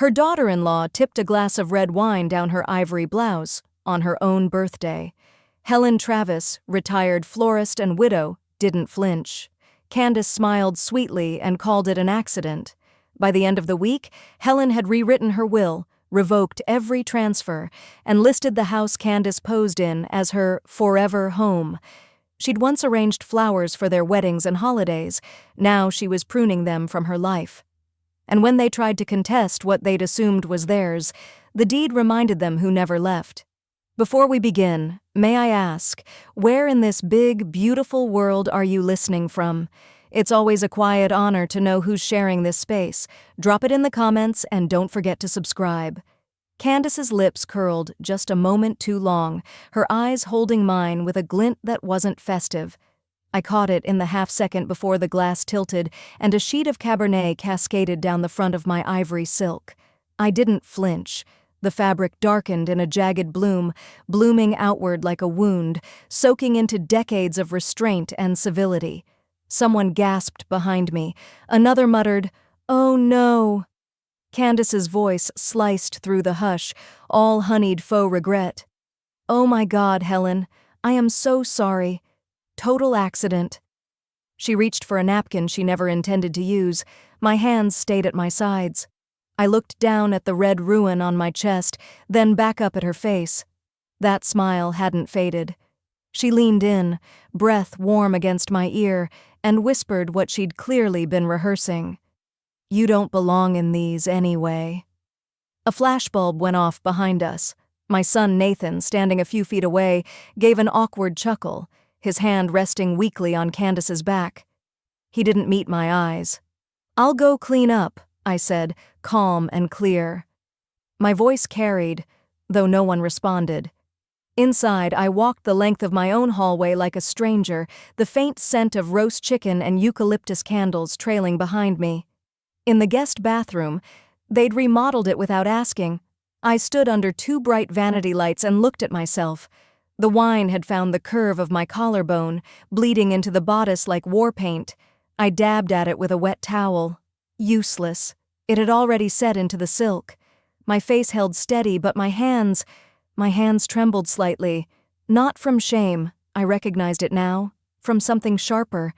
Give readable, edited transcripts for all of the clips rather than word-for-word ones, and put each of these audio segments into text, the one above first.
Her daughter-in-law tipped a glass of red wine down her ivory blouse on her own birthday. Helen Travis, retired florist and widow, didn't flinch. Candace smiled sweetly and called it an accident. By the end of the week, Helen had rewritten her will, revoked every transfer, and listed the house Candace posed in as her forever home. She'd once arranged flowers for their weddings and holidays. Now she was pruning them from her life. And when they tried to contest what they'd assumed was theirs, the deed reminded them who never left. Before we begin, may I ask, where in this big, beautiful world are you listening from? It's always a quiet honor to know who's sharing this space. Drop it in the comments and don't forget to subscribe. Candace's lips curled just a moment too long, her eyes holding mine with a glint that wasn't festive. I caught it in the half-second before the glass tilted and a sheet of Cabernet cascaded down the front of my ivory silk. I didn't flinch. The fabric darkened in a jagged bloom, blooming outward like a wound, soaking into decades of restraint and civility. Someone gasped behind me. Another muttered, "Oh no!" Candace's voice sliced through the hush, all honeyed faux regret. "Oh my God, Helen, I am so sorry. Total accident." She reached for a napkin she never intended to use. My hands stayed at my sides. I looked down at the red ruin on my chest, then back up at her face. That smile hadn't faded. She leaned in, breath warm against my ear, and whispered what she'd clearly been rehearsing. "You don't belong in these anyway." A flashbulb went off behind us. My son Nathan, standing a few feet away, gave an awkward chuckle, his hand resting weakly on Candace's back. He didn't meet my eyes. "I'll go clean up," I said, calm and clear. My voice carried, though no one responded. Inside, I walked the length of my own hallway like a stranger, the faint scent of roast chicken and eucalyptus candles trailing behind me. In the guest bathroom, they'd remodeled it without asking. I stood under two bright vanity lights and looked at myself. The wine had found the curve of my collarbone, bleeding into the bodice like war paint. I dabbed at it with a wet towel. Useless. It had already set into the silk. My face held steady, but my hands trembled slightly. Not from shame, I recognized it now, from something sharper.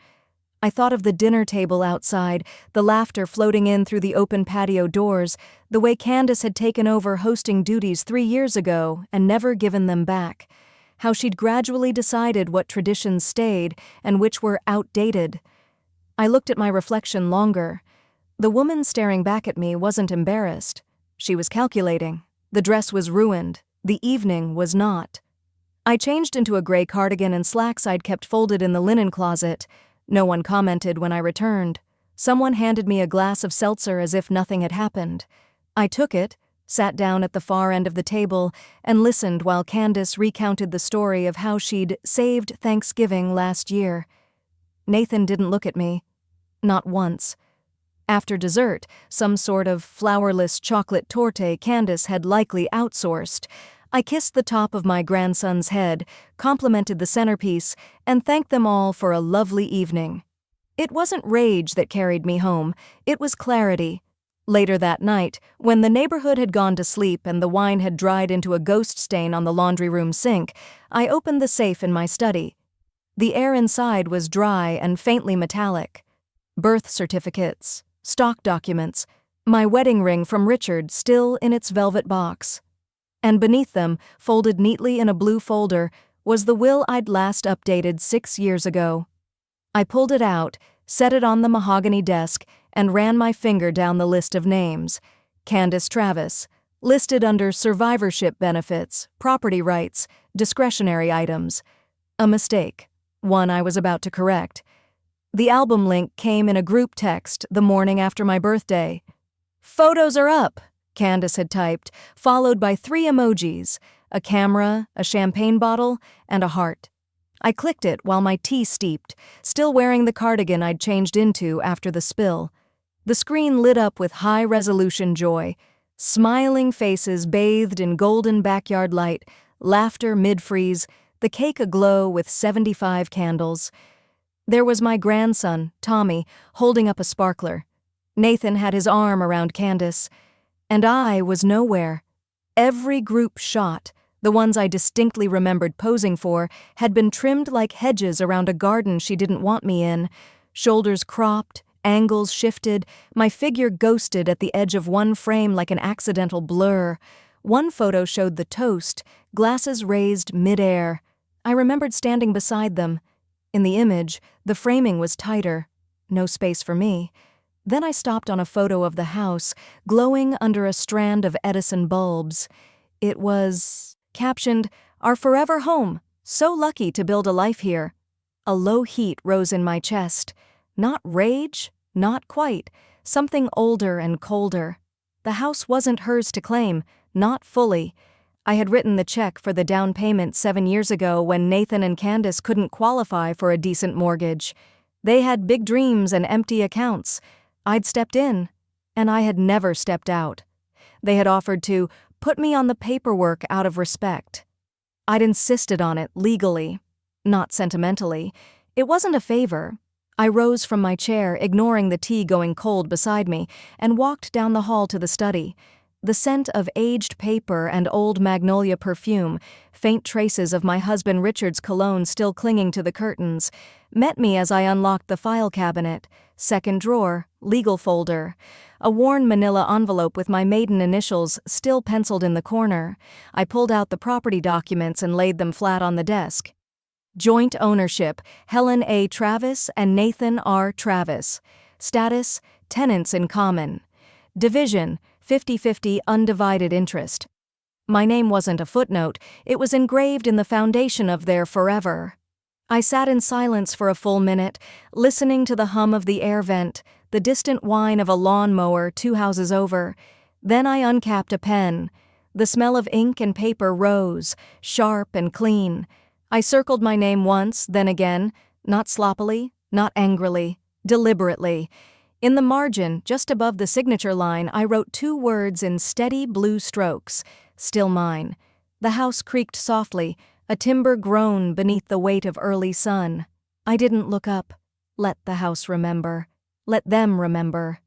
I thought of the dinner table outside, the laughter floating in through the open patio doors, the way Candace had taken over hosting duties 3 years ago and never given them back. How she'd gradually decided what traditions stayed and which were outdated. I looked at my reflection longer. The woman staring back at me wasn't embarrassed. She was calculating. The dress was ruined. The evening was not. I changed into a gray cardigan and slacks I'd kept folded in the linen closet. No one commented when I returned. Someone handed me a glass of seltzer as if nothing had happened. I took it, sat down at the far end of the table, and listened while Candace recounted the story of how she'd saved Thanksgiving last year. Nathan didn't look at me. Not once. After dessert, some sort of flourless chocolate torte Candace had likely outsourced, I kissed the top of my grandson's head, complimented the centerpiece, and thanked them all for a lovely evening. It wasn't rage that carried me home, it was clarity. Later that night, when the neighborhood had gone to sleep and the wine had dried into a ghost stain on the laundry room sink, I opened the safe in my study. The air inside was dry and faintly metallic. Birth certificates, stock documents, my wedding ring from Richard still in its velvet box. And beneath them, folded neatly in a blue folder, was the will I'd last updated 6 years ago. I pulled it out, set it on the mahogany desk, and ran my finger down the list of names. Candace Travis, listed under survivorship benefits, property rights, discretionary items. A mistake, one I was about to correct. The album link came in a group text the morning after my birthday. "Photos are up," Candace had typed, followed by 3 emojis, a camera, a champagne bottle, and a heart. I clicked it while my tea steeped, still wearing the cardigan I'd changed into after the spill. The screen lit up with high-resolution joy, smiling faces bathed in golden backyard light, laughter mid-freeze, the cake aglow with 75 candles. There was my grandson, Tommy, holding up a sparkler. Nathan had his arm around Candace. And I was nowhere. Every group shot, the ones I distinctly remembered posing for, had been trimmed like hedges around a garden she didn't want me in. Shoulders cropped, angles shifted, my figure ghosted at the edge of one frame like an accidental blur. One photo showed the toast, glasses raised mid-air. I remembered standing beside them. In the image, the framing was tighter. No space for me. Then I stopped on a photo of the house, glowing under a strand of Edison bulbs. It was captioned, "Our forever home. So lucky to build a life here." A low heat rose in my chest. Not rage, not quite. Something older and colder. The house wasn't hers to claim, not fully. I had written the check for the down payment 7 years ago when Nathan and Candace couldn't qualify for a decent mortgage. They had big dreams and empty accounts. I'd stepped in, and I had never stepped out. They had offered to put me on the paperwork out of respect. I'd insisted on it legally, not sentimentally. It wasn't a favor. I rose from my chair, ignoring the tea going cold beside me, and walked down the hall to the study. The scent of aged paper and old magnolia perfume, faint traces of my husband Richard's cologne still clinging to the curtains, met me as I unlocked the file cabinet. Second drawer, legal folder. A worn manila envelope with my maiden initials still penciled in the corner. I pulled out the property documents and laid them flat on the desk. Joint ownership, Helen A. Travis and Nathan R. Travis. Status, tenants in common. Division, 50-50 undivided interest. My name wasn't a footnote, it was engraved in the foundation of their forever. I sat in silence for a full minute, listening to the hum of the air vent, the distant whine of a lawnmower 2 houses over. Then I uncapped a pen. The smell of ink and paper rose, sharp and clean. I circled my name once, then again, not sloppily, not angrily, deliberately. In the margin, just above the signature line, I wrote 2 words in steady blue strokes, "Still mine." The house creaked softly, a timber groaned beneath the weight of early sun. I didn't look up. Let the house remember. Let them remember.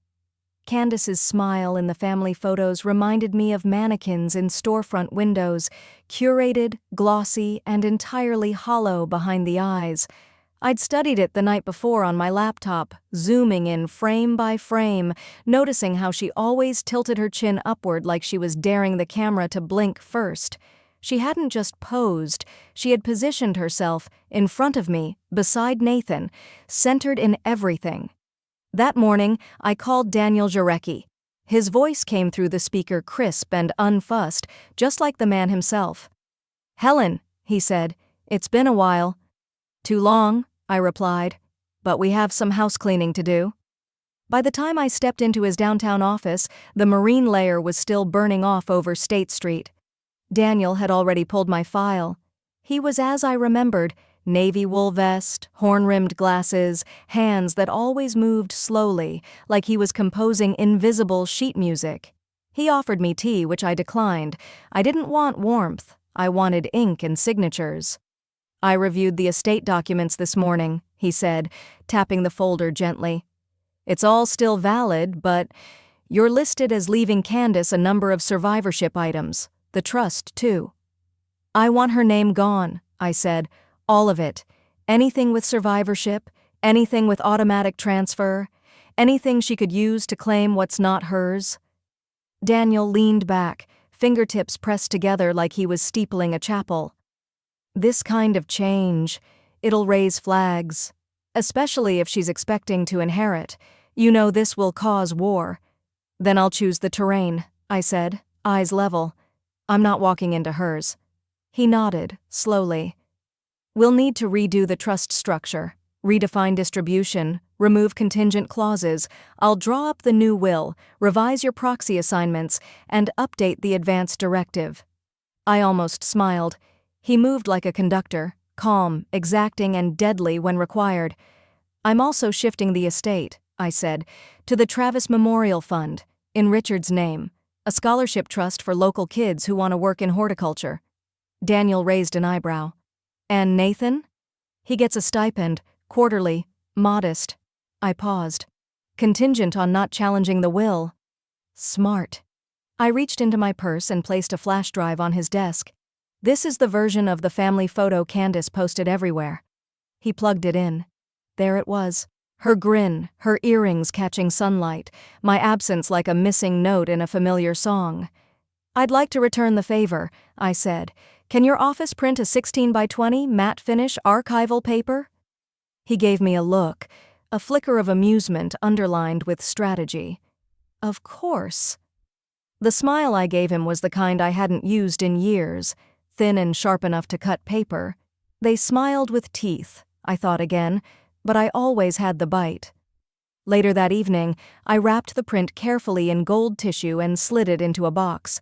Candace's smile in the family photos reminded me of mannequins in storefront windows, curated, glossy, and entirely hollow behind the eyes. I'd studied it the night before on my laptop, zooming in frame by frame, noticing how she always tilted her chin upward like she was daring the camera to blink first. She hadn't just posed, she had positioned herself in front of me, beside Nathan, centered in everything. That morning, I called Daniel Jarecki. His voice came through the speaker crisp and unfussed, just like the man himself. "Helen," he said, "it's been a while." "Too long," I replied, "but we have some house cleaning to do." By the time I stepped into his downtown office, the marine layer was still burning off over State Street. Daniel had already pulled my file. He was as I remembered, navy wool vest, horn-rimmed glasses, hands that always moved slowly, like he was composing invisible sheet music. He offered me tea, which I declined. I didn't want warmth. I wanted ink and signatures. "I reviewed the estate documents this morning," he said, tapping the folder gently. "It's all still valid, but you're listed as leaving Candace a number of survivorship items, the trust too." "I want her name gone," I said, "all of it. Anything with survivorship, anything with automatic transfer, anything she could use to claim what's not hers." Daniel leaned back, fingertips pressed together like he was steepling a chapel. "This kind of change, it'll raise flags. Especially if she's expecting to inherit. You know this will cause war." "Then I'll choose the terrain," I said, eyes level. "I'm not walking into hers." He nodded, slowly. "We'll need to redo the trust structure, redefine distribution, remove contingent clauses. I'll draw up the new will, revise your proxy assignments, and update the advance directive." I almost smiled. He moved like a conductor, calm, exacting, and deadly when required. "I'm also shifting the estate," I said, "to the Travis Memorial Fund, in Richard's name, a scholarship trust for local kids who want to work in horticulture." Daniel raised an eyebrow. "And Nathan?" "He gets a stipend, quarterly, modest." I paused. "Contingent on not challenging the will." "Smart." I reached into my purse and placed a flash drive on his desk. "This is the version of the family photo Candace posted everywhere." He plugged it in. There it was. Her grin, her earrings catching sunlight, my absence like a missing note in a familiar song. "I'd like to return the favor," I said. "Can your office print a 16 by 20 matte finish archival paper?" He gave me a look, a flicker of amusement underlined with strategy. Of course. The smile I gave him was the kind I hadn't used in years, thin and sharp enough to cut paper. They smiled with teeth, I thought again, but I always had the bite. Later that evening, I wrapped the print carefully in gold tissue and slid it into a box.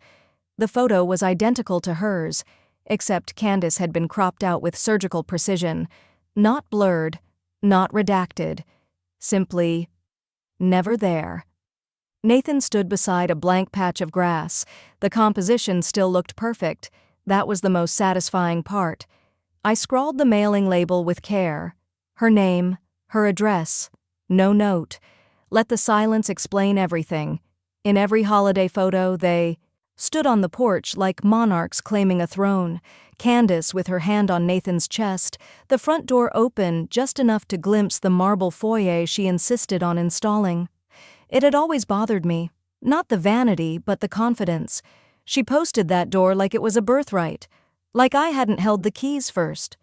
The photo was identical to hers, except Candace had been cropped out with surgical precision, not blurred, not redacted, simply never there. Nathan stood beside a blank patch of grass. The composition still looked perfect. That was the most satisfying part. I scrawled the mailing label with care. Her name, her address, no note. Let the silence explain everything. In every holiday photo, they stood on the porch like monarchs claiming a throne, Candace with her hand on Nathan's chest, the front door open just enough to glimpse the marble foyer she insisted on installing. It had always bothered me, not the vanity, but the confidence. She posted that door like it was a birthright, like I hadn't held the keys first.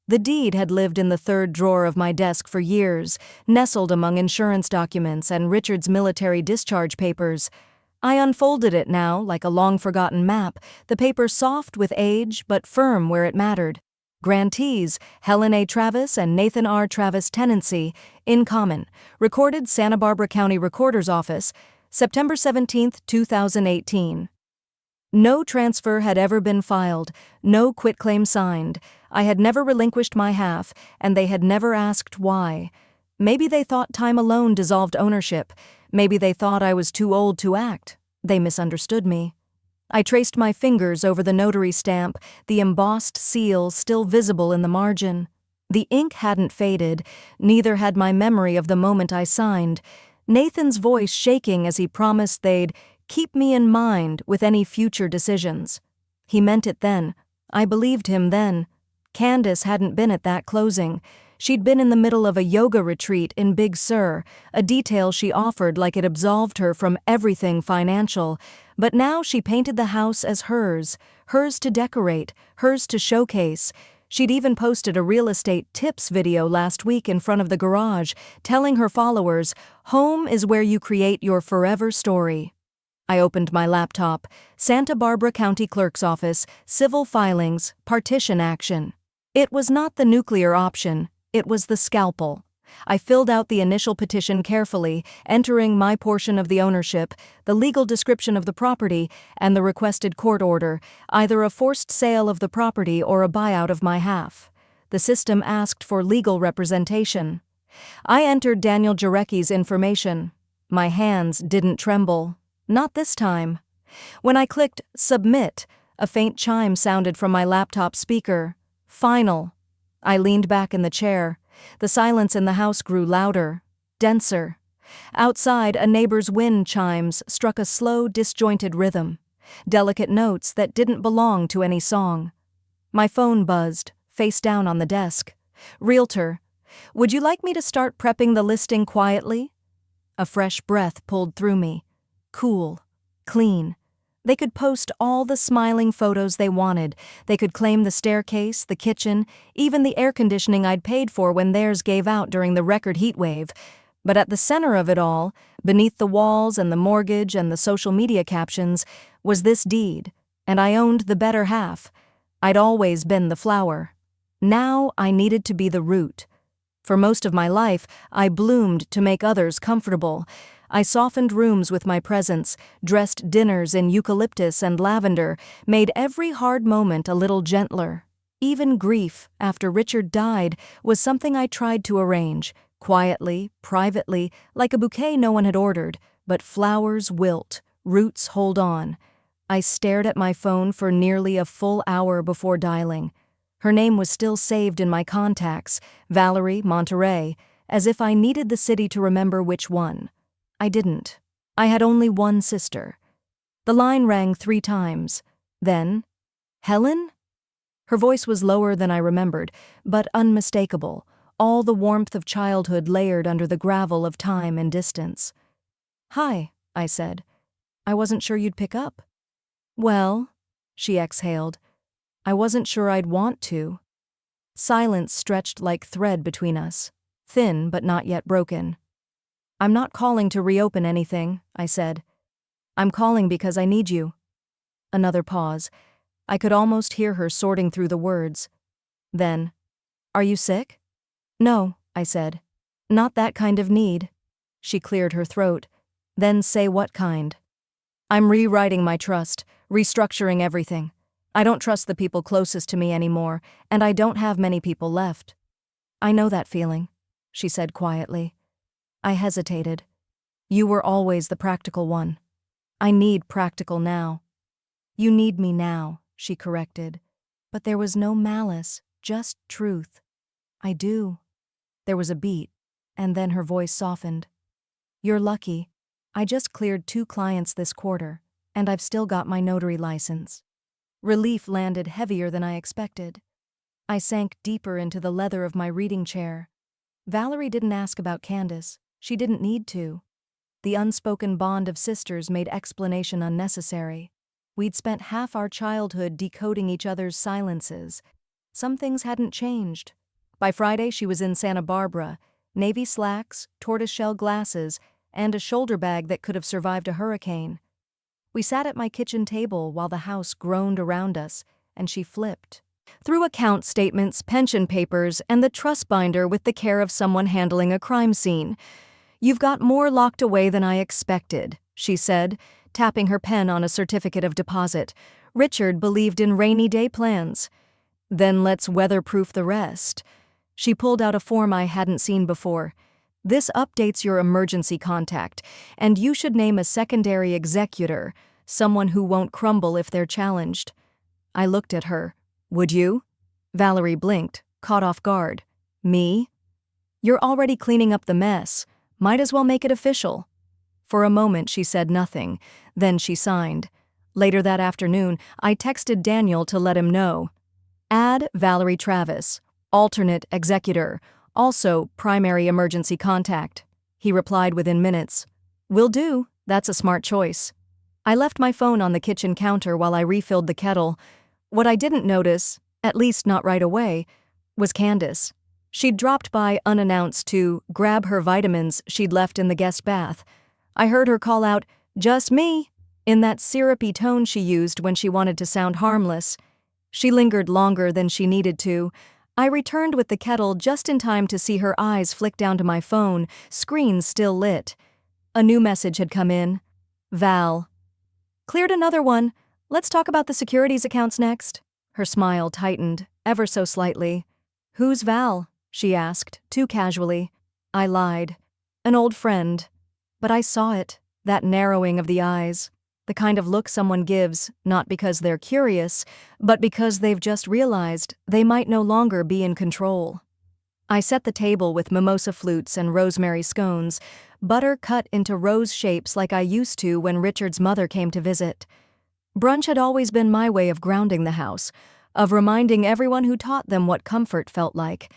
The deed had lived in the third drawer of my desk for years, nestled among insurance documents and Richard's military discharge papers. I unfolded it now like a long-forgotten map, the paper soft with age but firm where it mattered. Grantees, Helen A. Travis and Nathan R. Travis tenancy, in common, recorded Santa Barbara County Recorder's Office, September 17, 2018. No transfer had ever been filed, no quitclaim signed. I had never relinquished my half, and they had never asked why. Maybe they thought time alone dissolved ownership. Maybe they thought I was too old to act. They misunderstood me. I traced my fingers over the notary stamp, the embossed seal still visible in the margin. The ink hadn't faded, neither had my memory of the moment I signed. Nathan's voice shaking as he promised they'd keep me in mind with any future decisions. He meant it then. I believed him then. Candace hadn't been at that closing. She'd been in the middle of a yoga retreat in Big Sur, a detail she offered like it absolved her from everything financial. But now she painted the house as hers, hers to decorate, hers to showcase. She'd even posted a real estate tips video last week in front of the garage, telling her followers, "Home is where you create your forever story." I opened my laptop. Santa Barbara County Clerk's Office, Civil Filings, Partition Action. It was not the nuclear option. It was the scalpel. I filled out the initial petition carefully, entering my portion of the ownership, the legal description of the property, and the requested court order, either a forced sale of the property or a buyout of my half. The system asked for legal representation. I entered Daniel Jarecki's information. My hands didn't tremble. Not this time. When I clicked Submit, a faint chime sounded from my laptop speaker. Final. I leaned back in the chair. The silence in the house grew louder, denser. Outside, a neighbor's wind chimes struck a slow, disjointed rhythm, delicate notes that didn't belong to any song. My phone buzzed, face down on the desk. Realtor, would you like me to start prepping the listing quietly? A fresh breath pulled through me. Cool, clean. They could post all the smiling photos they wanted. They could claim the staircase, the kitchen, even the air conditioning I'd paid for when theirs gave out during the record heat wave. But at the center of it all, beneath the walls and the mortgage and the social media captions, was this deed, and I owned the better half. I'd always been the flower. Now I needed to be the root. For most of my life, I bloomed to make others comfortable. I softened rooms with my presence, dressed dinners in eucalyptus and lavender, made every hard moment a little gentler. Even grief, after Richard died, was something I tried to arrange, quietly, privately, like a bouquet no one had ordered, but flowers wilt, roots hold on. I stared at my phone for nearly a full hour before dialing. Her name was still saved in my contacts, Valerie, Monterey, as if I needed the city to remember which one. I didn't. I had only one sister. The line rang 3 times. Then, "Helen?" Her voice was lower than I remembered, but unmistakable, all the warmth of childhood layered under the gravel of time and distance. "Hi," I said. "I wasn't sure you'd pick up." "Well," she exhaled, "I wasn't sure I'd want to." Silence stretched like thread between us, thin but not yet broken. "I'm not calling to reopen anything," I said. "I'm calling because I need you." Another pause. I could almost hear her sorting through the words. Then, "Are you sick?" "No," I said. "Not that kind of need." She cleared her throat. "Then say what kind." "I'm rewriting my trust, restructuring everything. I don't trust the people closest to me anymore, and I don't have many people left." "I know that feeling," she said quietly. I hesitated. "You were always the practical one. I need practical now." "You need me now," she corrected. But there was no malice, just truth. "I do." There was a beat, and then her voice softened. "You're lucky. I just cleared 2 clients this quarter, and I've still got my notary license." Relief landed heavier than I expected. I sank deeper into the leather of my reading chair. Valerie didn't ask about Candace. She didn't need to. The unspoken bond of sisters made explanation unnecessary. We'd spent half our childhood decoding each other's silences. Some things hadn't changed. By Friday, she was in Santa Barbara, navy slacks, tortoiseshell glasses, and a shoulder bag that could have survived a hurricane. We sat at my kitchen table while the house groaned around us, and she flipped through account statements, pension papers, and the trust binder with the care of someone handling a crime scene. "You've got more locked away than I expected," she said, tapping her pen on a certificate of deposit. "Richard believed in rainy day plans." "Then let's weatherproof the rest." She pulled out a form I hadn't seen before. "This updates your emergency contact, and you should name a secondary executor, someone who won't crumble if they're challenged." I looked at her. "Would you?" Valerie blinked, caught off guard. "Me?" "You're already cleaning up the mess. Might as well make it official." For a moment she said nothing, then she signed. Later that afternoon, I texted Daniel to let him know. "Add Valerie Travis, alternate executor, also primary emergency contact." He replied within minutes. "Will do, that's a smart choice." I left my phone on the kitchen counter while I refilled the kettle. What I didn't notice, at least not right away, was Candace. She'd dropped by unannounced to grab her vitamins she'd left in the guest bath. I heard her call out, "Just me," in that syrupy tone she used when she wanted to sound harmless. She lingered longer than she needed to. I returned with the kettle just in time to see her eyes flick down to my phone, screen still lit. A new message had come in. "Val. Cleared another one. Let's talk about the securities accounts next." Her smile tightened, ever so slightly. "Who's Val?" she asked, too casually. I lied. "An old friend." But I saw it, that narrowing of the eyes, the kind of look someone gives, not because they're curious, but because they've just realized they might no longer be in control. I set the table with mimosa flutes and rosemary scones, butter cut into rose shapes like I used to when Richard's mother came to visit. Brunch had always been my way of grounding the house, of reminding everyone who taught them what comfort felt like.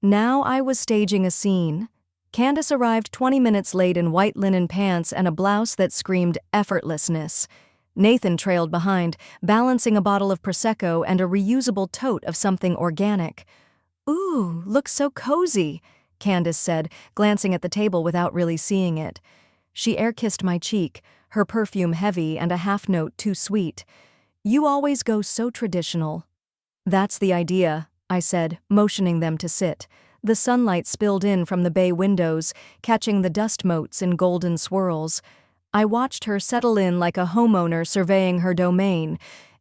Now I was staging a scene. Candace arrived 20 minutes late in white linen pants and a blouse that screamed effortlessness. Nathan trailed behind, balancing a bottle of Prosecco and a reusable tote of something organic. "Ooh, looks so cozy," Candace said, glancing at the table without really seeing it. She air-kissed my cheek, her perfume heavy and a half-note too sweet. "You always go so traditional." "That's the idea," I said, motioning them to sit. The sunlight spilled in from the bay windows, catching the dust motes in golden swirls. I watched her settle in like a homeowner surveying her domain.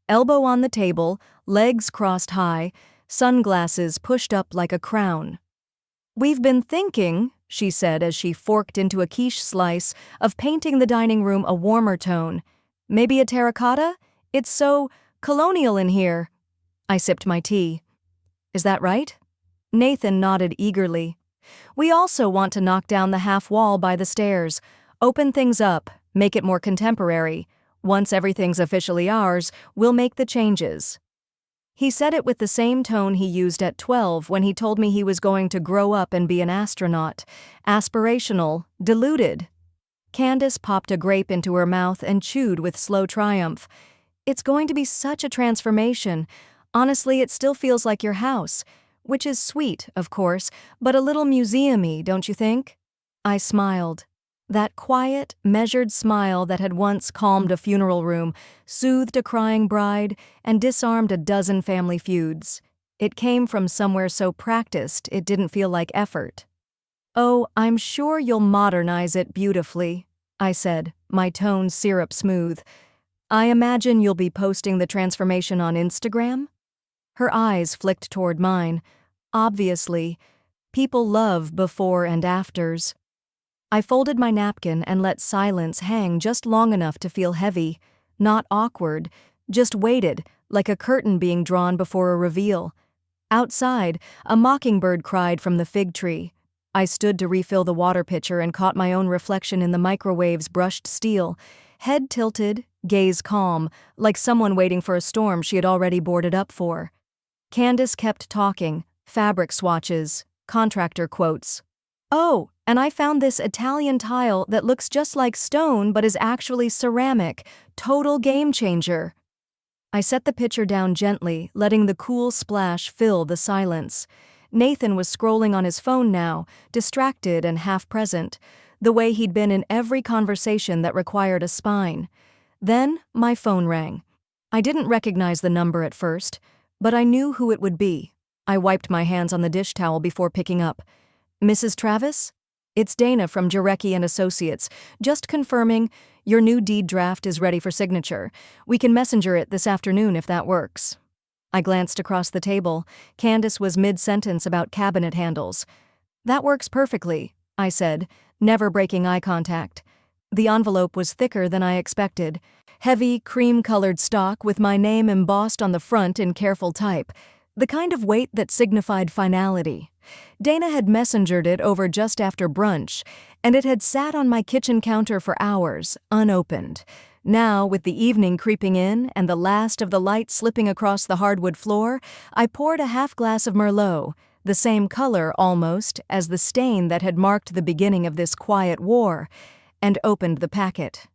Elbow on the table, legs crossed high, sunglasses pushed up like a crown. "We've been thinking," she said as she forked into a quiche slice, "of painting the dining room a warmer tone. Maybe a terracotta? It's so colonial in here." I sipped my tea. "Is that right?" Nathan nodded eagerly. "We also want to knock down the half wall by the stairs, open things up, make it more contemporary. Once everything's officially ours, we'll make the changes." He said it with the same tone he used at 12 when he told me he was going to grow up and be an astronaut. Aspirational, deluded. Candace popped a grape into her mouth and chewed with slow triumph. "It's going to be such a transformation. Honestly, it still feels like your house. Which is sweet, of course, but a little museum-y, don't you think?" I smiled. That quiet, measured smile that had once calmed a funeral room, soothed a crying bride, and disarmed a dozen family feuds. It came from somewhere so practiced it didn't feel like effort. "Oh, I'm sure you'll modernize it beautifully," I said, my tone syrup smooth. "I imagine you'll be posting the transformation on Instagram?" Her eyes flicked toward mine. Obviously, people love before and afters. I folded my napkin and let silence hang just long enough to feel heavy, not awkward, just weighted, like a curtain being drawn before a reveal. Outside, a mockingbird cried from the fig tree. I stood to refill the water pitcher and caught my own reflection in the microwave's brushed steel, head tilted, gaze calm, like someone waiting for a storm she had already boarded up for. Candace kept talking, fabric swatches, contractor quotes. "Oh, and I found this Italian tile that looks just like stone but is actually ceramic. Total game changer." I set the pitcher down gently, letting the cool splash fill the silence. Nathan was scrolling on his phone now, distracted and half-present, the way he'd been in every conversation that required a spine. Then my phone rang. I didn't recognize the number at first, but I knew who it would be. I wiped my hands on the dish towel before picking up. "Mrs. Travis? It's Dana from Jarecki and Associates. Just confirming, your new deed draft is ready for signature. We can messenger it this afternoon if that works." I glanced across the table. Candace was mid-sentence about cabinet handles. "That works perfectly," I said, never breaking eye contact. The envelope was thicker than I expected. Heavy, cream-colored stock with my name embossed on the front in careful type. The kind of weight that signified finality. Dana had messengered it over just after brunch, and it had sat on my kitchen counter for hours, unopened. Now, with the evening creeping in and the last of the light slipping across the hardwood floor, I poured a half glass of Merlot, the same color, almost, as the stain that had marked the beginning of this quiet war, and opened the packet.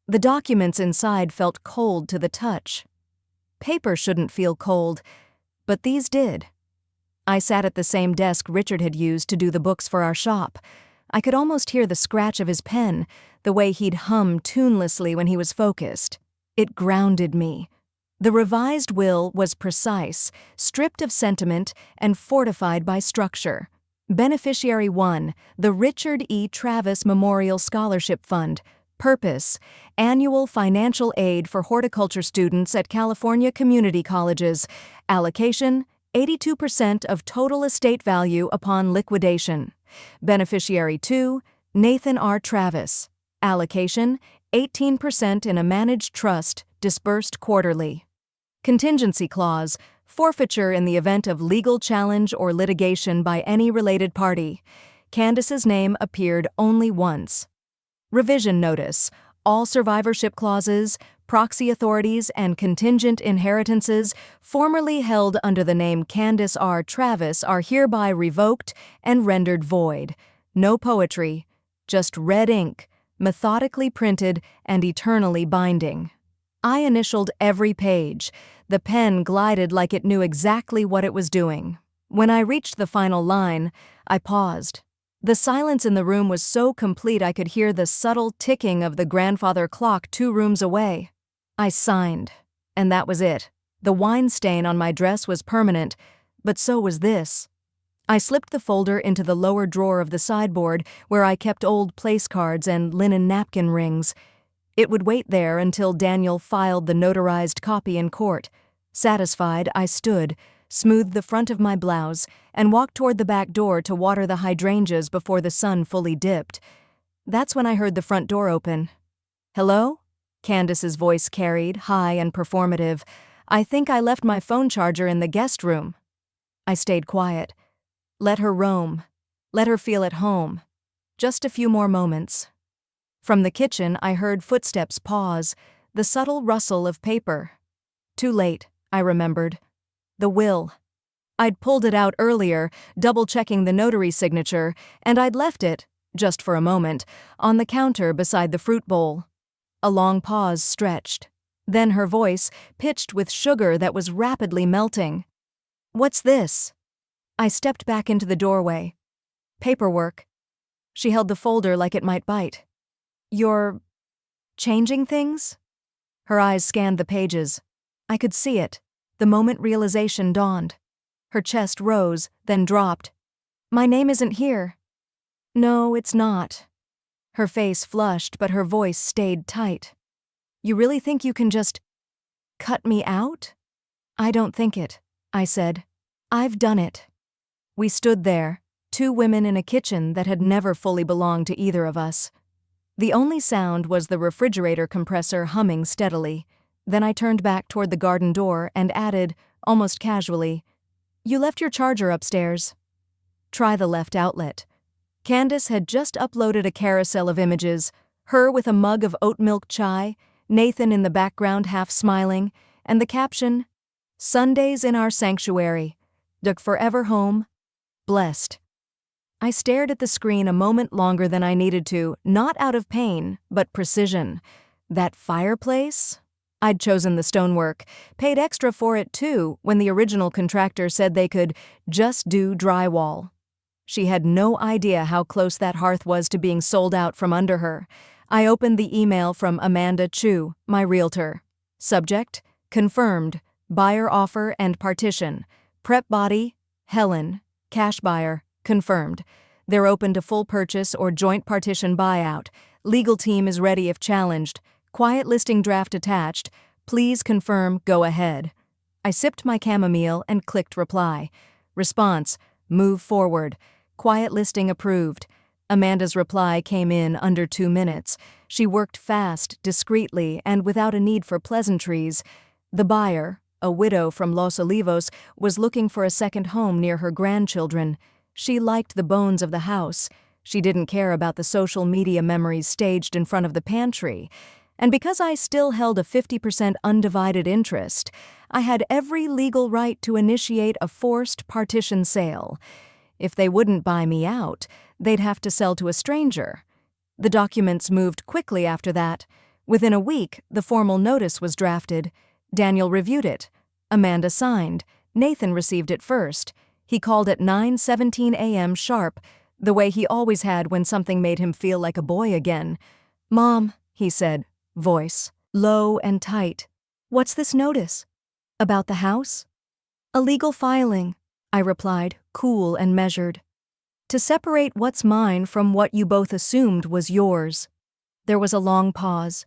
The documents inside felt cold to the touch. Paper shouldn't feel cold, but these did. I sat at the same desk Richard had used to do the books for our shop. I could almost hear the scratch of his pen, the way he'd hum tunelessly when he was focused. It grounded me. The revised will was precise, stripped of sentiment, and fortified by structure. Beneficiary 1, the Richard E. Travis Memorial Scholarship Fund. Purpose: annual financial aid for horticulture students at California community colleges. Allocation: 82% of total estate value upon liquidation. Beneficiary 2, Nathan R. Travis. Allocation: 18% in a managed trust, disbursed quarterly. Contingency clause: forfeiture in the event of legal challenge or litigation by any related party. Candace's name appeared only once. Revision notice: all survivorship clauses, proxy authorities, and contingent inheritances formerly held under the name Candace R. Travis are hereby revoked and rendered void. No poetry, just red ink, methodically printed and eternally binding. I initialed every page. The pen glided like it knew exactly what it was doing. When I reached the final line, I paused. The silence in the room was so complete I could hear the subtle ticking of the grandfather clock 2 rooms away. I signed, and that was it. The wine stain on my dress was permanent, but so was this. I slipped the folder into the lower drawer of the sideboard where I kept old place cards and linen napkin rings. It would wait there until Daniel filed the notarized copy in court. Satisfied, I stood, smoothed the front of my blouse, and walked toward the back door to water the hydrangeas before the sun fully dipped. That's when I heard the front door open. "Hello?" Candace's voice carried, high and performative. "I think I left my phone charger in the guest room." I stayed quiet. Let her roam. Let her feel at home. Just a few more moments. From the kitchen, I heard footsteps pause, the subtle rustle of paper. Too late, I remembered. The will. I'd pulled it out earlier, double-checking the notary signature, and I'd left it, just for a moment, on the counter beside the fruit bowl. A long pause stretched. Then her voice, pitched with sugar that was rapidly melting. "What's this?" I stepped back into the doorway. "Paperwork." She held the folder like it might bite. "You're changing things?" Her eyes scanned the pages. I could see it, the moment realization dawned. Her chest rose, then dropped. "My name isn't here." "No, it's not." Her face flushed, but her voice stayed tight. "You really think you can just cut me out?" "I don't think it," I said. "I've done it." We stood there, two women in a kitchen that had never fully belonged to either of us. The only sound was the refrigerator compressor humming steadily. Then I turned back toward the garden door and added, almost casually, "You left your charger upstairs." Try the left outlet. Candace had just uploaded a carousel of images, her with a mug of oat milk chai, Nathan in the background half smiling, and the caption, "Sundays in our sanctuary. Duk forever home. Blessed." I stared at the screen a moment longer than I needed to, not out of pain, but precision. That fireplace? I'd chosen the stonework, paid extra for it too when the original contractor said they could just do drywall. She had no idea how close that hearth was to being sold out from under her. I opened the email from Amanda Chu, my realtor. Subject: confirmed, buyer offer and partition. Prep body: Helen. Cash buyer: confirmed. They're open to full purchase or joint partition buyout. Legal team is ready if challenged. Quiet listing draft attached. Please confirm, go ahead. I sipped my chamomile and clicked reply. Response: move forward. Quiet listing approved. Amanda's reply came in under 2 minutes. She worked fast, discreetly, and without a need for pleasantries. The buyer, a widow from Los Olivos, was looking for a second home near her grandchildren. She liked the bones of the house. She didn't care about the social media memories staged in front of the pantry. And because I still held a 50% undivided interest, I had every legal right to initiate a forced partition sale. If they wouldn't buy me out, they'd have to sell to a stranger. The documents moved quickly after that. Within a week, the formal notice was drafted. Daniel reviewed it. Amanda signed. Nathan received it first. He called at 9:17 a.m. sharp, the way he always had when something made him feel like a boy again. "Mom," he said, voice low and tight. "What's this notice?" "About the house?" "A legal filing," I replied, cool and measured. "To separate what's mine from what you both assumed was yours." There was a long pause.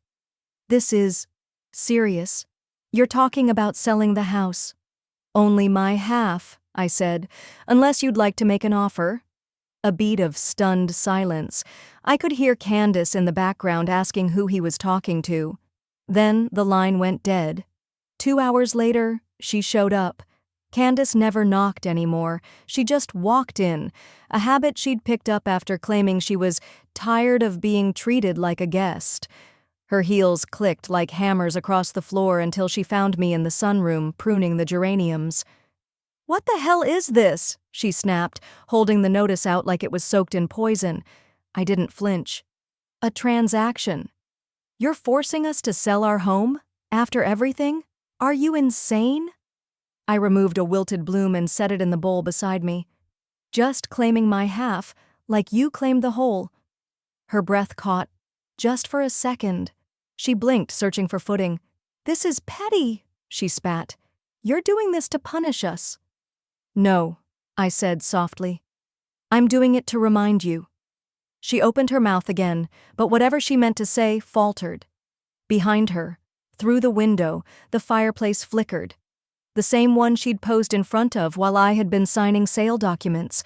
"This is serious. You're talking about selling the house." "Only my half," I said, "unless you'd like to make an offer." A beat of stunned silence. I could hear Candace in the background asking who he was talking to. Then the line went dead. 2 hours later, she showed up. Candace never knocked anymore. She just walked in, a habit she'd picked up after claiming she was tired of being treated like a guest. Her heels clicked like hammers across the floor until she found me in the sunroom pruning the geraniums. "What the hell is this?" she snapped, holding the notice out like it was soaked in poison. I didn't flinch. "A transaction. You're forcing us to sell our home? After everything? Are you insane?" I removed a wilted bloom and set it in the bowl beside me. "Just claiming my half, like you claimed the whole." Her breath caught. Just for a second. She blinked, searching for footing. "This is petty," she spat. "You're doing this to punish us." "No," I said softly. "I'm doing it to remind you." She opened her mouth again, but whatever she meant to say faltered. Behind her, through the window, the fireplace flickered. The same one she'd posed in front of while I had been signing sale documents.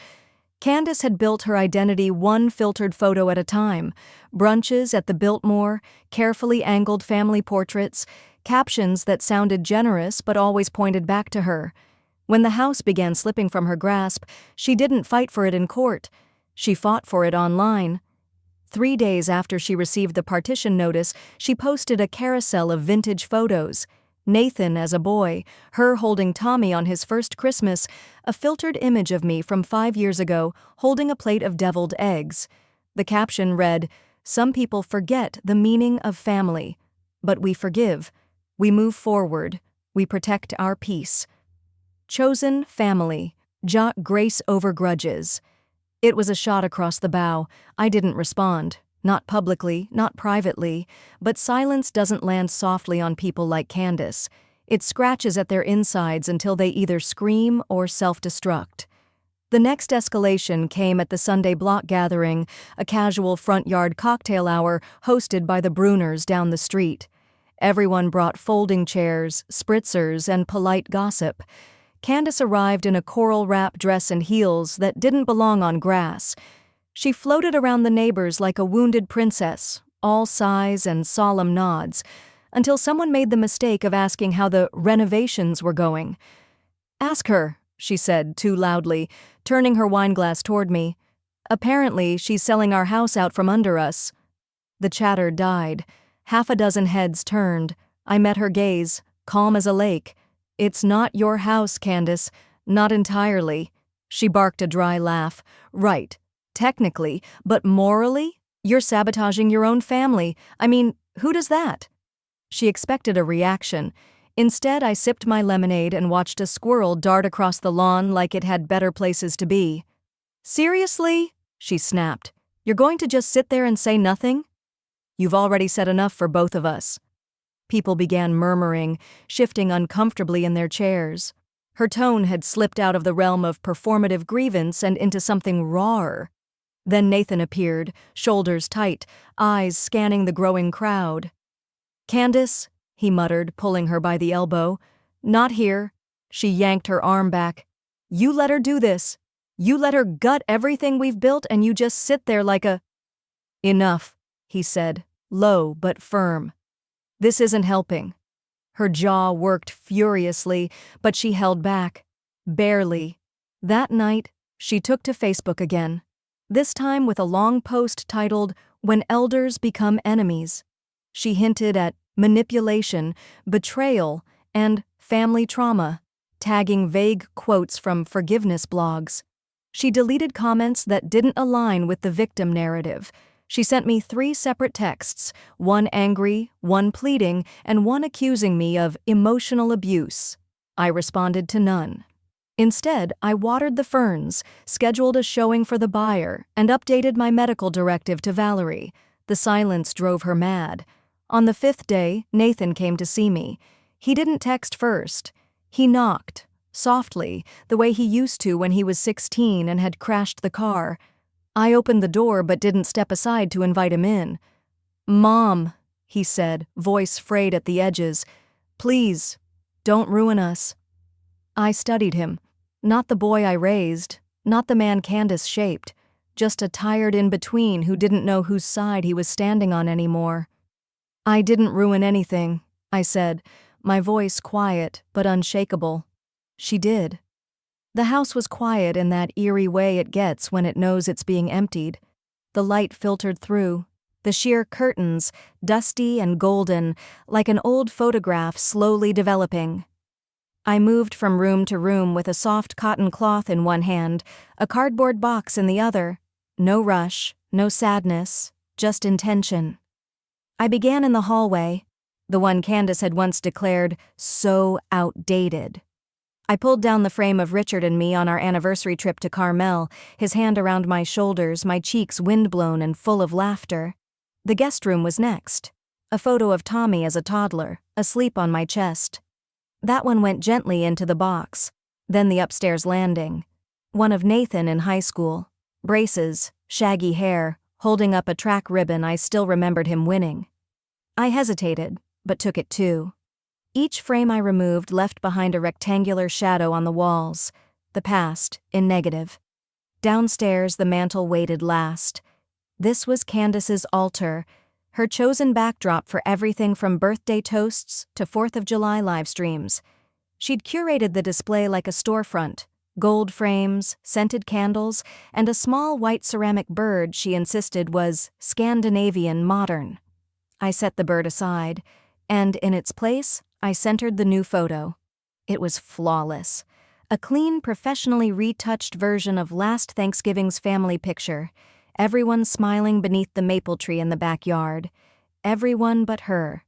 Candace had built her identity one filtered photo at a time. Brunches at the Biltmore, carefully angled family portraits, captions that sounded generous but always pointed back to her. When the house began slipping from her grasp, she didn't fight for it in court. She fought for it online. 3 days after she received the partition notice, she posted a carousel of vintage photos. Nathan as a boy, her holding Tommy on his first Christmas, a filtered image of me from 5 years ago holding a plate of deviled eggs. The caption read, "Some people forget the meaning of family, but we forgive. We move forward. We protect our peace. Chosen family. Grace over grudges." It was a shot across the bow. I didn't respond. Not publicly, not privately, but silence doesn't land softly on people like Candace. It scratches at their insides until they either scream or self-destruct. The next escalation came at the Sunday block gathering, a casual front yard cocktail hour hosted by the Bruners down the street. Everyone brought folding chairs, spritzers, and polite gossip. Candace arrived in a coral wrap dress and heels that didn't belong on grass. She floated around the neighbors like a wounded princess, all sighs and solemn nods, until someone made the mistake of asking how the renovations were going. "Ask her," she said too loudly, turning her wineglass toward me. "Apparently, she's selling our house out from under us." The chatter died. Half a dozen heads turned. I met her gaze, calm as a lake. "It's not your house, Candace. Not entirely." She barked a dry laugh. "Right. Technically, but morally? You're sabotaging your own family. I mean, who does that?" She expected a reaction. Instead, I sipped my lemonade and watched a squirrel dart across the lawn like it had better places to be. "Seriously?" she snapped. "You're going to just sit there and say nothing?" "You've already said enough for both of us." People began murmuring, shifting uncomfortably in their chairs. Her tone had slipped out of the realm of performative grievance and into something rawer. Then Nathan appeared, shoulders tight, eyes scanning the growing crowd. "Candace," he muttered, pulling her by the elbow. "Not here." She yanked her arm back. "You let her do this. You let her gut everything we've built and you just sit there like a—" "Enough," he said, low but firm. "This isn't helping." Her jaw worked furiously, but she held back. Barely. That night, she took to Facebook again. This time with a long post titled, "When Elders Become Enemies." She hinted at manipulation, betrayal, and family trauma, tagging vague quotes from forgiveness blogs. She deleted comments that didn't align with the victim narrative. She sent me 3 separate texts, one angry, one pleading, and one accusing me of emotional abuse. I responded to none. Instead, I watered the ferns, scheduled a showing for the buyer, and updated my medical directive to Valerie. The silence drove her mad. On the 5th day, Nathan came to see me. He didn't text first. He knocked, softly, the way he used to when he was 16 and had crashed the car. I opened the door but didn't step aside to invite him in. "Mom," he said, voice frayed at the edges, "please, don't ruin us." I studied him. Not the boy I raised, not the man Candace shaped, just a tired in-between who didn't know whose side he was standing on anymore. "I didn't ruin anything," I said, my voice quiet but unshakable. "She did." The house was quiet in that eerie way it gets when it knows it's being emptied. The light filtered through, the sheer curtains, dusty and golden, like an old photograph slowly developing. I moved from room to room with a soft cotton cloth in one hand, a cardboard box in the other. No rush, no sadness, just intention. I began in the hallway, the one Candace had once declared so outdated. I pulled down the frame of Richard and me on our anniversary trip to Carmel, his hand around my shoulders, my cheeks windblown and full of laughter. The guest room was next. A photo of Tommy as a toddler, asleep on my chest. That one went gently into the box. Then the upstairs landing. One of Nathan in high school. Braces, shaggy hair, holding up a track ribbon I still remembered him winning. I hesitated, but took it too. Each frame I removed left behind a rectangular shadow on the walls, the past, in negative. Downstairs, the mantel waited last. This was Candace's altar, her chosen backdrop for everything from birthday toasts to 4th of July live streams. She'd curated the display like a storefront, Gold frames, scented candles, and a small white ceramic bird she insisted was Scandinavian modern. I set the bird aside, and in its place, I centered the new photo. It was flawless. A clean, professionally retouched version of last Thanksgiving's family picture. Everyone smiling beneath the maple tree in the backyard. Everyone but her.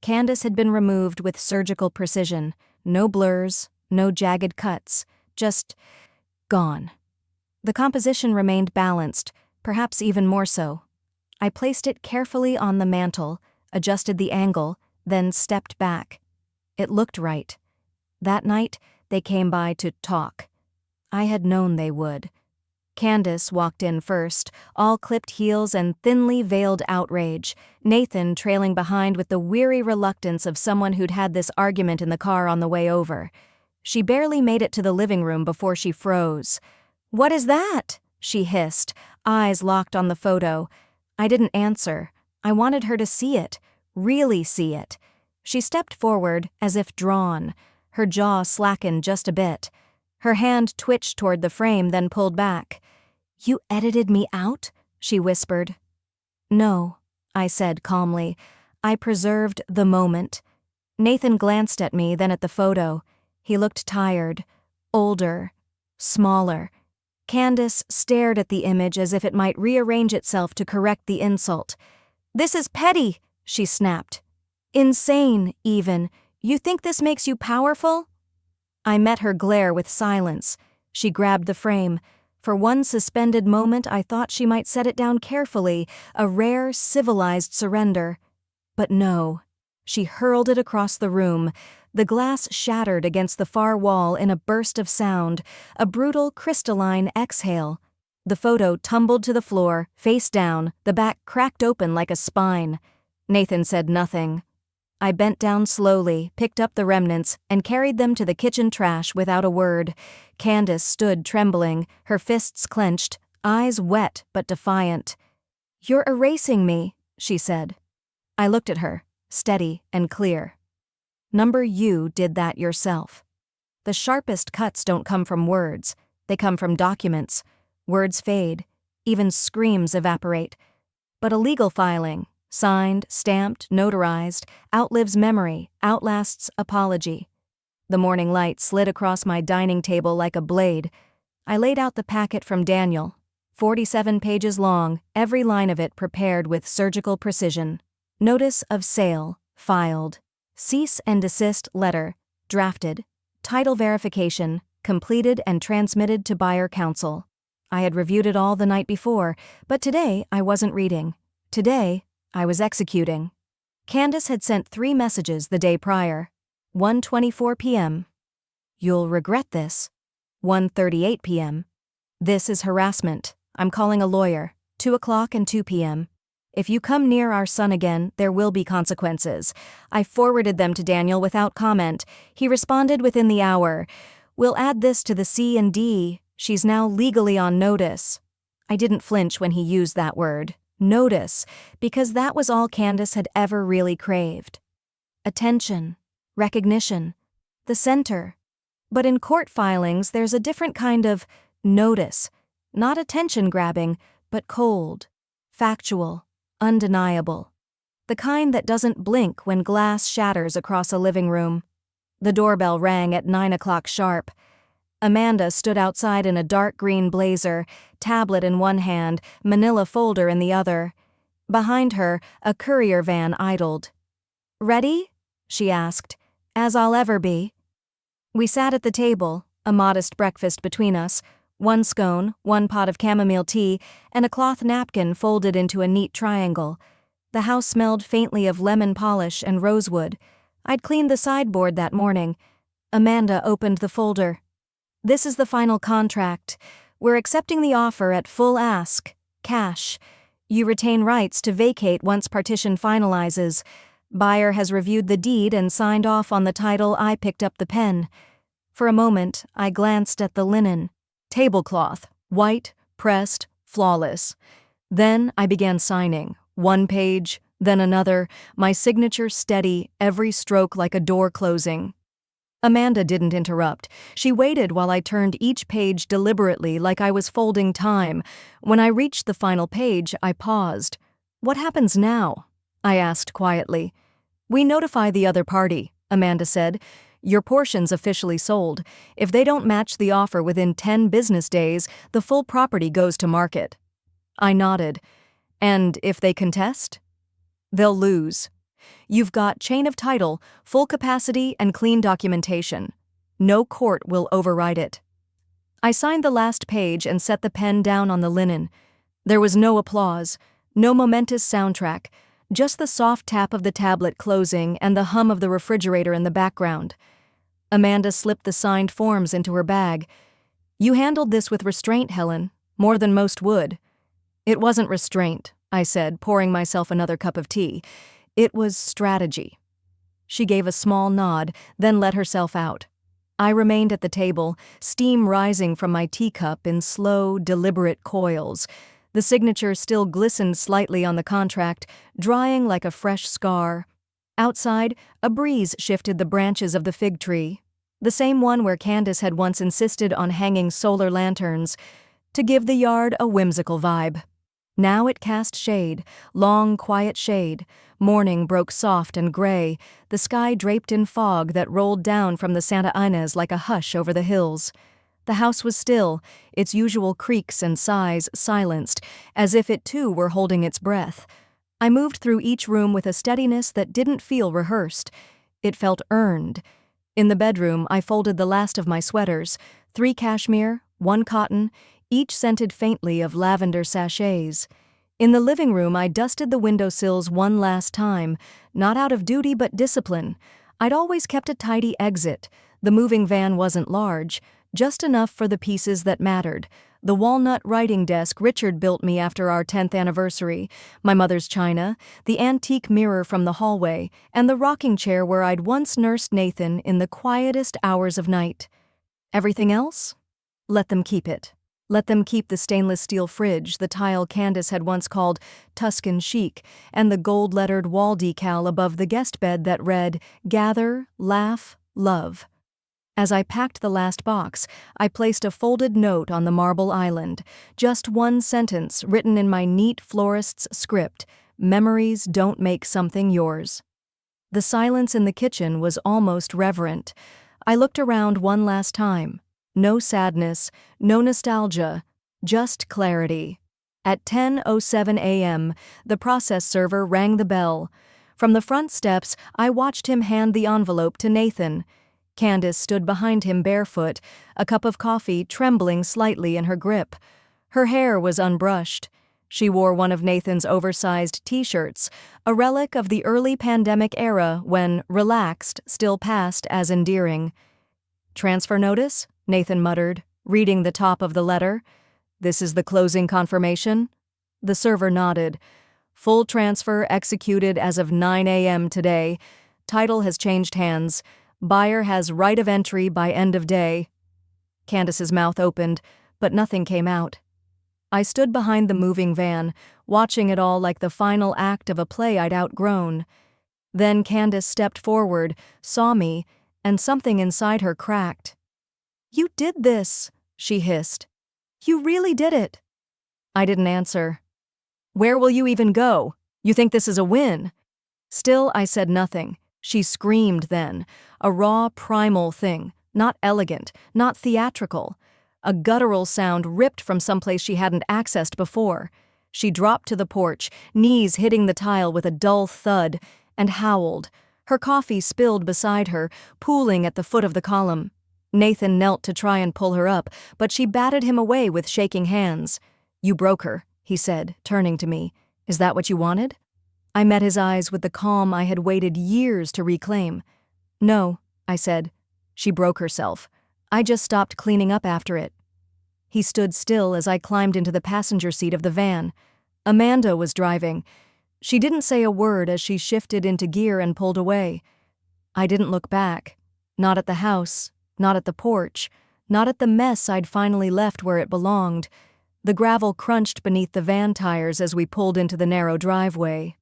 Candace had been removed with surgical precision. No blurs, no jagged cuts. Just gone. The composition remained balanced, perhaps even more so. I placed it carefully on the mantel, adjusted the angle, then stepped back. It looked right. That night, they came by to talk. I had known they would. Candace walked in first, all clipped heels and thinly veiled outrage, Nathan trailing behind with the weary reluctance of someone who'd had this argument in the car on the way over. She barely made it to the living room before she froze. "What is that?" she hissed, eyes locked on the photo. I didn't answer. I wanted her to see it, really see it. She stepped forward, as if drawn. Her jaw slackened just a bit. Her hand twitched toward the frame, then pulled back. "You edited me out?" she whispered. "No," I said calmly. "I preserved the moment." Nathan glanced at me, then at the photo. He looked tired, older, smaller. Candace stared at the image as if it might rearrange itself to correct the insult. "This is petty," she snapped. "Insane, even. You think this makes you powerful?" I met her glare with silence. She grabbed the frame. For one suspended moment, I thought she might set it down carefully, a rare, civilized surrender. But no. She hurled it across the room. The glass shattered against the far wall in a burst of sound, a brutal, crystalline exhale. The photo tumbled to the floor, face down, the back cracked open like a spine. Nathan said nothing. I bent down slowly, picked up the remnants, and carried them to the kitchen trash without a word. Candace stood trembling, her fists clenched, eyes wet but defiant. "You're erasing me," she said. I looked at her, steady and clear. You did that yourself. The sharpest cuts don't come from words, they come from documents. Words fade, even screams evaporate. But a legal filing, signed, stamped, notarized, outlives memory, outlasts apology. The morning light slid across my dining table like a blade. I laid out the packet from Daniel, 47 pages long, every line of it prepared with surgical precision. Notice of sale, filed. Cease and desist letter, drafted. Title verification, completed and transmitted to buyer counsel. I had reviewed it all the night before, but today I wasn't reading. Today, I was executing. Candace had sent 3 messages the day prior. 1:24 p.m. "You'll regret this." 1:38 p.m. "This is harassment. I'm calling a lawyer." 2 o'clock and 2 p.m. "If you come near our son again, there will be consequences." I forwarded them to Daniel without comment. He responded within the hour. "We'll add this to the C&D. She's now legally on notice." I didn't flinch when he used that word, notice, because that was all Candace had ever really craved. Attention, recognition, the center. But in court filings, there's a different kind of notice, not attention-grabbing, but cold, factual, undeniable. The kind that doesn't blink when glass shatters across a living room. The doorbell rang at 9 o'clock sharp. Amanda stood outside in a dark green blazer, tablet in one hand, manila folder in the other. Behind her, a courier van idled. "Ready?" she asked. "As I'll ever be." We sat at the table, a modest breakfast between us, 1 scone, 1 pot of chamomile tea, and a cloth napkin folded into a neat triangle. The house smelled faintly of lemon polish and rosewood. I'd cleaned the sideboard that morning. Amanda opened the folder. "This is the final contract. We're accepting the offer at full ask, cash. You retain rights to vacate once partition finalizes. Buyer has reviewed the deed and signed off on the title. I picked up the pen." For a moment, I glanced at the linen. Tablecloth, white, pressed, flawless. Then I began signing, 1 page, then another, my signature steady, every stroke like a door closing. Amanda didn't interrupt. She waited while I turned each page deliberately like I was folding time. When I reached the final page, I paused. "What happens now?" I asked quietly. "We notify the other party," Amanda said. "Your portion's officially sold. If they don't match the offer within 10 business days, the full property goes to market." I nodded. "And if they contest?" "They'll lose. You've got chain of title, full capacity, and clean documentation. No court will override it." I signed the last page and set the pen down on the linen. There was no applause, no momentous soundtrack, just the soft tap of the tablet closing and the hum of the refrigerator in the background. Amanda slipped the signed forms into her bag. "You handled this with restraint, Helen, more than most would." "It wasn't restraint," I said, pouring myself another cup of tea. "It was strategy." She gave a small nod, then let herself out. I remained at the table, steam rising from my teacup in slow, deliberate coils. The signature still glistened slightly on the contract, drying like a fresh scar. Outside, a breeze shifted the branches of the fig tree, the same one where Candace had once insisted on hanging solar lanterns, to give the yard a whimsical vibe. Now it cast shade, long, quiet shade. Morning broke soft and gray, the sky draped in fog that rolled down from the Santa Ynez like a hush over the hills. The house was still, its usual creaks and sighs silenced, as if it too were holding its breath. I moved through each room with a steadiness that didn't feel rehearsed. It felt earned. In the bedroom, I folded the last of my sweaters, 3 cashmere, 1 cotton, each scented faintly of lavender sachets. In the living room, I dusted the windowsills one last time, not out of duty but discipline. I'd always kept a tidy exit. The moving van wasn't large, just enough for the pieces that mattered. The walnut writing desk Richard built me after our 10th anniversary, my mother's china, the antique mirror from the hallway, and the rocking chair where I'd once nursed Nathan in the quietest hours of night. Everything else? Let them keep it. Let them keep the stainless steel fridge, the tile Candace had once called Tuscan chic, and the gold-lettered wall decal above the guest bed that read, "Gather, Laugh, Love." As I packed the last box, I placed a folded note on the marble island, just one sentence written in my neat florist's script, "Memories don't make something yours." The silence in the kitchen was almost reverent. I looked around one last time. No sadness, no nostalgia, just clarity. At 10:07 a.m., the process server rang the bell. From the front steps, I watched him hand the envelope to Nathan. Candace stood behind him barefoot, a cup of coffee trembling slightly in her grip. Her hair was unbrushed. She wore one of Nathan's oversized t-shirts, a relic of the early pandemic era when relaxed still passed as endearing. "Transfer notice?" Nathan muttered, reading the top of the letter. "This is the closing confirmation?" The server nodded. "Full transfer executed as of 9 a.m. today. Title has changed hands. Buyer has right of entry by end of day." Candace's mouth opened, but nothing came out. I stood behind the moving van, watching it all like the final act of a play I'd outgrown. Then Candace stepped forward, saw me, and something inside her cracked. "You did this," she hissed. "You really did it." I didn't answer. "Where will you even go? You think this is a win?" Still, I said nothing. She screamed then, a raw, primal thing, not elegant, not theatrical. A guttural sound ripped from someplace she hadn't accessed before. She dropped to the porch, knees hitting the tile with a dull thud, and howled. Her coffee spilled beside her, pooling at the foot of the column. Nathan knelt to try and pull her up, but she batted him away with shaking hands. "You broke her," he said, turning to me. "Is that what you wanted?" I met his eyes with the calm I had waited years to reclaim. "No," I said. "She broke herself. I just stopped cleaning up after it." He stood still as I climbed into the passenger seat of the van. Amanda was driving. She didn't say a word as she shifted into gear and pulled away. I didn't look back. Not at the house. Not at the porch, not at the mess I'd finally left where it belonged. The gravel crunched beneath the van tires as we pulled into the narrow driveway.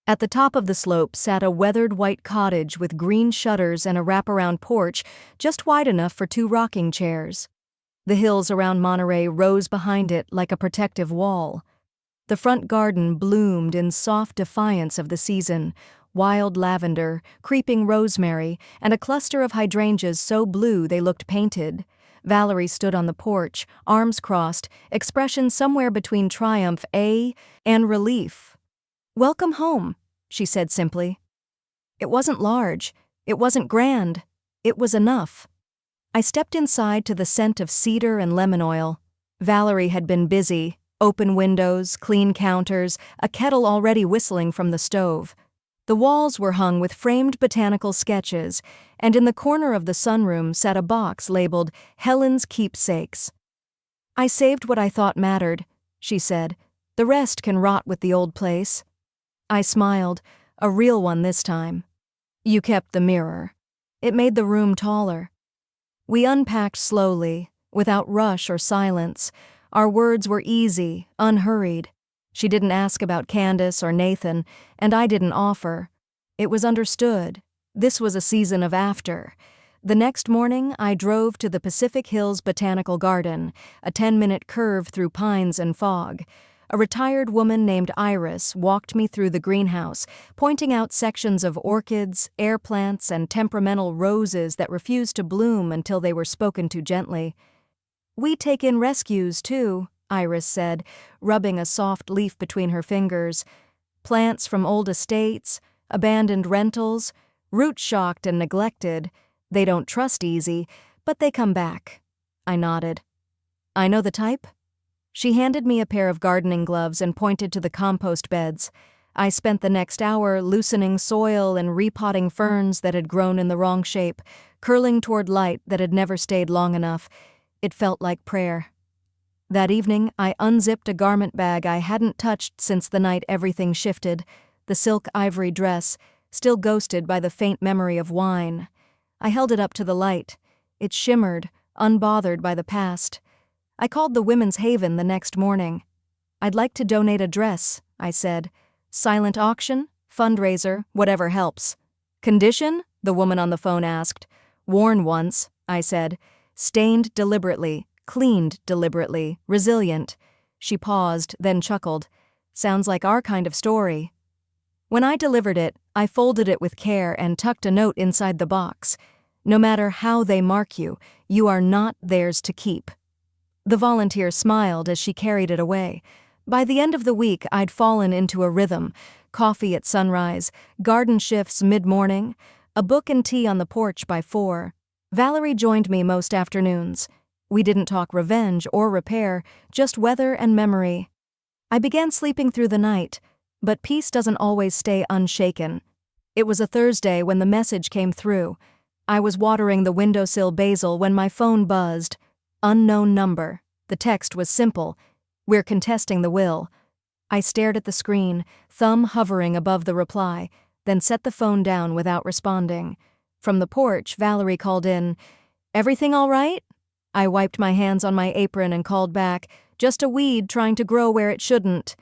At the top of the slope sat a weathered white cottage with green shutters and a wraparound porch just wide enough for 2 rocking chairs. The hills around Monterey rose behind it like a protective wall. The front garden bloomed in soft defiance of the season, wild lavender, creeping rosemary, and a cluster of hydrangeas so blue they looked painted. Valerie stood on the porch, arms crossed, expression somewhere between triumph and relief. "Welcome home," she said simply. It wasn't large, it wasn't grand, it was enough. I stepped inside to the scent of cedar and lemon oil. Valerie had been busy, open windows, clean counters, a kettle already whistling from the stove. The walls were hung with framed botanical sketches, and in the corner of the sunroom sat a box labeled Helen's Keepsakes. "I saved what I thought mattered," she said. "The rest can rot with the old place." I smiled, a real one this time. "You kept the mirror." It made the room taller. We unpacked slowly, without rush or silence. Our words were easy, unhurried. She didn't ask about Candace or Nathan, and I didn't offer. It was understood. This was a season of after. The next morning, I drove to the Pacific Hills Botanical Garden, a 10-minute curve through pines and fog. A retired woman named Iris walked me through the greenhouse, pointing out sections of orchids, air plants, and temperamental roses that refused to bloom until they were spoken to gently. "We take in rescues, too," Iris said, rubbing a soft leaf between her fingers. "Plants from old estates, abandoned rentals, root-shocked and neglected. They don't trust easy, but they come back." I nodded. "I know the type?" She handed me a pair of gardening gloves and pointed to the compost beds. I spent the next hour loosening soil and repotting ferns that had grown in the wrong shape, curling toward light that had never stayed long enough. It felt like prayer. That evening, I unzipped a garment bag I hadn't touched since the night everything shifted, the silk ivory dress, still ghosted by the faint memory of wine. I held it up to the light. It shimmered, unbothered by the past. I called the Women's Haven the next morning. "I'd like to donate a dress," I said. "Silent auction, fundraiser, whatever helps." "Condition?" the woman on the phone asked. "Worn once," I said. "Stained deliberately, cleaned deliberately, resilient." She paused, then chuckled. "Sounds like our kind of story." When I delivered it, I folded it with care and tucked a note inside the box. "No matter how they mark you, you are not theirs to keep." The volunteer smiled as she carried it away. By the end of the week, I'd fallen into a rhythm: coffee at sunrise, garden shifts mid-morning, a book and tea on the porch by 4. Valerie joined me most afternoons. We didn't talk revenge or repair, just weather and memory. I began sleeping through the night, but peace doesn't always stay unshaken. It was a Thursday when the message came through. I was watering the windowsill basil when my phone buzzed. Unknown number. The text was simple: "We're contesting the will." I stared at the screen, thumb hovering above the reply, then set the phone down without responding. From the porch, Valerie called in, "Everything all right?" I wiped my hands on my apron and called back, "Just a weed trying to grow where it shouldn't."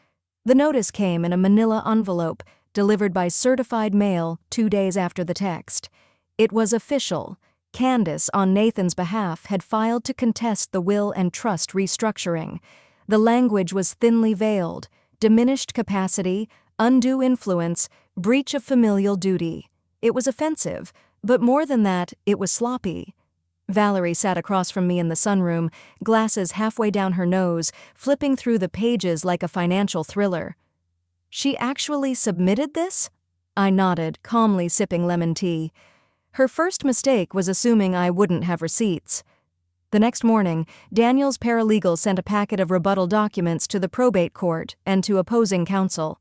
The notice came in a manila envelope, delivered by certified mail 2 days after the text. It was official. Candace, on Nathan's behalf, had filed to contest the will and trust restructuring. The language was thinly veiled: diminished capacity, undue influence, breach of familial duty. It was offensive, but more than that, it was sloppy. Valerie sat across from me in the sunroom, glasses halfway down her nose, flipping through the pages like a financial thriller. "She actually submitted this?" I nodded, calmly sipping lemon tea. Her first mistake was assuming I wouldn't have receipts. The next morning, Daniel's paralegal sent a packet of rebuttal documents to the probate court and to opposing counsel.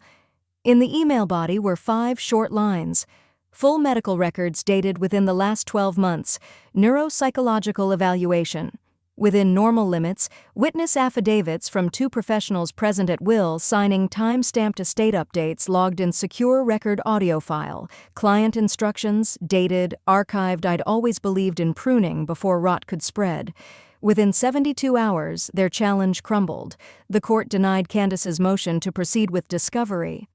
In the email body were 5 short lines: full medical records dated within the last 12 months, neuropsychological evaluation. Within normal limits, witness affidavits from 2 professionals present at will signing time-stamped estate updates logged in secure record audio file, client instructions, dated, archived. I'd always believed in pruning before rot could spread. Within 72 hours, their challenge crumbled. The court denied Candace's motion to proceed with discovery.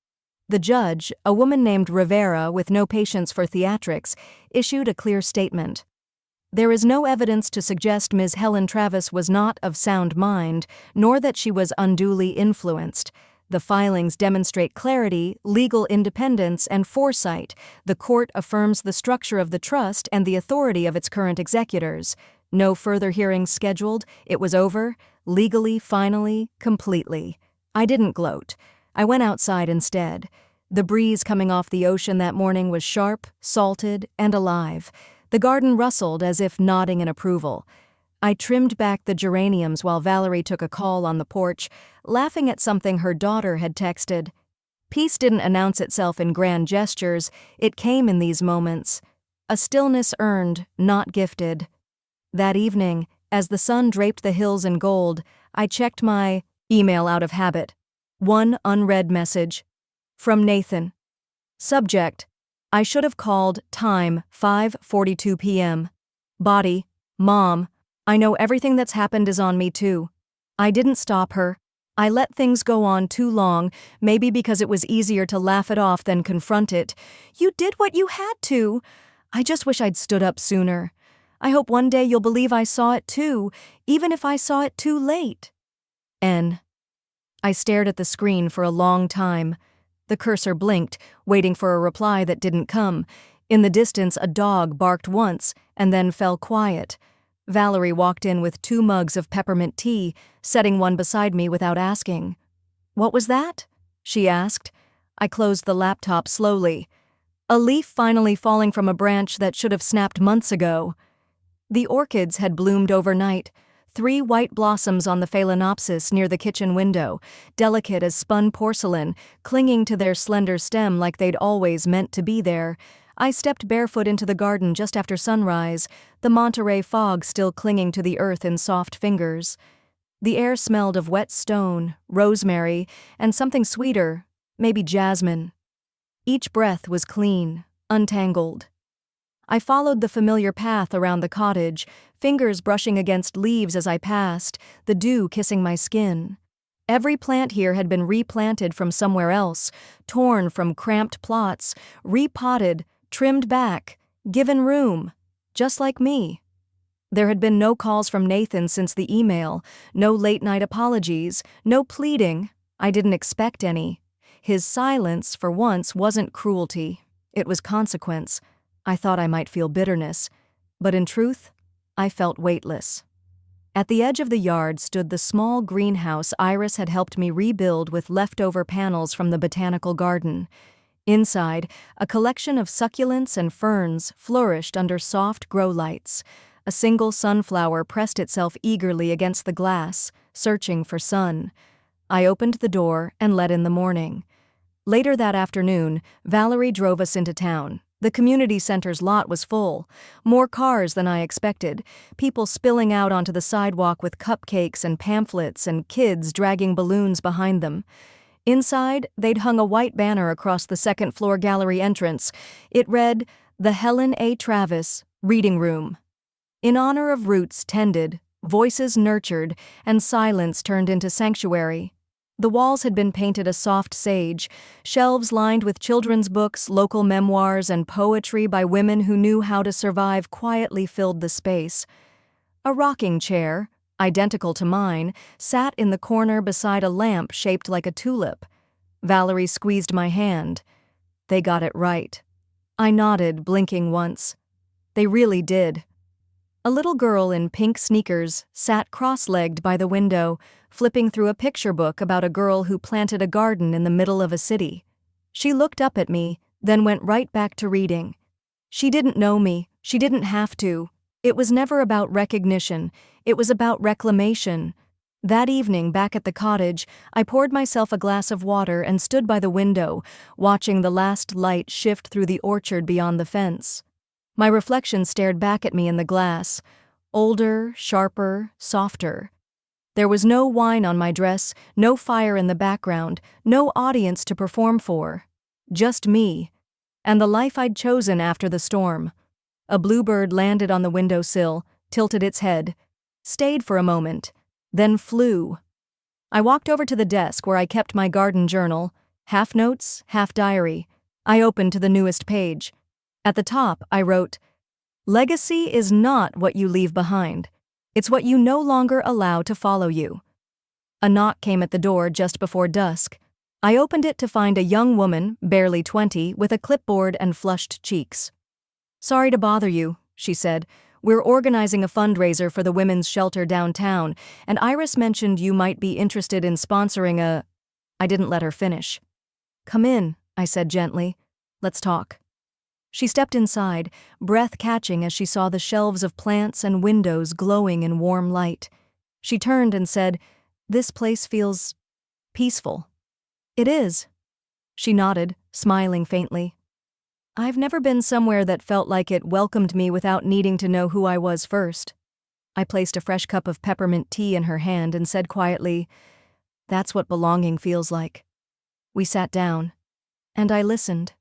The judge, a woman named Rivera with no patience for theatrics, issued a clear statement. There is no evidence to suggest Ms. Helen Travis was not of sound mind, nor that she was unduly influenced. The filings demonstrate clarity, legal independence, and foresight. The court affirms the structure of the trust and the authority of its current executors. No further hearings scheduled. It was over, legally, finally, completely. I didn't gloat. I went outside instead. The breeze coming off the ocean that morning was sharp, salted, and alive. The garden rustled as if nodding in approval. I trimmed back the geraniums while Valerie took a call on the porch, laughing at something her daughter had texted. Peace didn't announce itself in grand gestures, it came in these moments. A stillness earned, not gifted. That evening, as the sun draped the hills in gold, I checked my email out of habit. One unread message. From Nathan. Subject: I should have called. Time: 5:42 p.m. Body: Mom, I know everything that's happened is on me too. I didn't stop her. I let things go on too long, maybe because it was easier to laugh it off than confront it. You did what you had to. I just wish I'd stood up sooner. I hope one day you'll believe I saw it too, even if I saw it too late. N. I stared at the screen for a long time. The cursor blinked, waiting for a reply that didn't come. In the distance, a dog barked once and then fell quiet. Valerie walked in with 2 mugs of peppermint tea, setting one beside me without asking. What was that? She asked. I closed the laptop slowly. A leaf finally falling from a branch that should have snapped months ago. The orchids had bloomed overnight. 3 white blossoms on the phalaenopsis near the kitchen window, delicate as spun porcelain, clinging to their slender stem like they'd always meant to be there. I stepped barefoot into the garden just after sunrise, the Monterey fog still clinging to the earth in soft fingers. The air smelled of wet stone, rosemary, and something sweeter, maybe jasmine. Each breath was clean, untangled. I followed the familiar path around the cottage, fingers brushing against leaves as I passed, the dew kissing my skin. Every plant here had been replanted from somewhere else, torn from cramped plots, repotted, trimmed back, given room, just like me. There had been no calls from Nathan since the email, no late-night apologies, no pleading. I didn't expect any. His silence, for once, wasn't cruelty. It was consequence. I thought I might feel bitterness, but in truth, I felt weightless. At the edge of the yard stood the small greenhouse Iris had helped me rebuild with leftover panels from the botanical garden. Inside, a collection of succulents and ferns flourished under soft grow lights. A single sunflower pressed itself eagerly against the glass, searching for sun. I opened the door and let in the morning. Later that afternoon, Valerie drove us into town. The community center's lot was full. More cars than I expected, people spilling out onto the sidewalk with cupcakes and pamphlets and kids dragging balloons behind them. Inside, they'd hung a white banner across the second-floor gallery entrance. It read, "The Helen A. Travis Reading Room." In honor of roots tended, voices nurtured, and silence turned into sanctuary. The walls had been painted a soft sage, shelves lined with children's books, local memoirs, and poetry by women who knew how to survive quietly filled the space. A rocking chair, identical to mine, sat in the corner beside a lamp shaped like a tulip. Valerie squeezed my hand. They got it right. I nodded, blinking once. They really did. A little girl in pink sneakers sat cross-legged by the window, flipping through a picture book about a girl who planted a garden in the middle of a city. She looked up at me, then went right back to reading. She didn't know me. She didn't have to. It was never about recognition. It was about reclamation. That evening, back at the cottage, I poured myself a glass of water and stood by the window, watching the last light shift through the orchard beyond the fence. My reflection stared back at me in the glass, older, sharper, softer. There was no wine on my dress, no fire in the background, no audience to perform for. Just me, and the life I'd chosen after the storm. A bluebird landed on the windowsill, tilted its head, stayed for a moment, then flew. I walked over to the desk where I kept my garden journal, half notes, half diary. I opened to the newest page. At the top, I wrote, "Legacy is not what you leave behind. It's what you no longer allow to follow you." A knock came at the door just before dusk. I opened it to find a young woman, barely 20, with a clipboard and flushed cheeks. "Sorry to bother you," she said. "We're organizing a fundraiser for the women's shelter downtown, and Iris mentioned you might be interested in sponsoring a—" I didn't let her finish. "Come in," I said gently. "Let's talk." She stepped inside, breath catching as she saw the shelves of plants and windows glowing in warm light. She turned and said, "This place feels peaceful." "It is." She nodded, smiling faintly. "I've never been somewhere that felt like it welcomed me without needing to know who I was first." I placed a fresh cup of peppermint tea in her hand and said quietly, "That's what belonging feels like." We sat down, and I listened.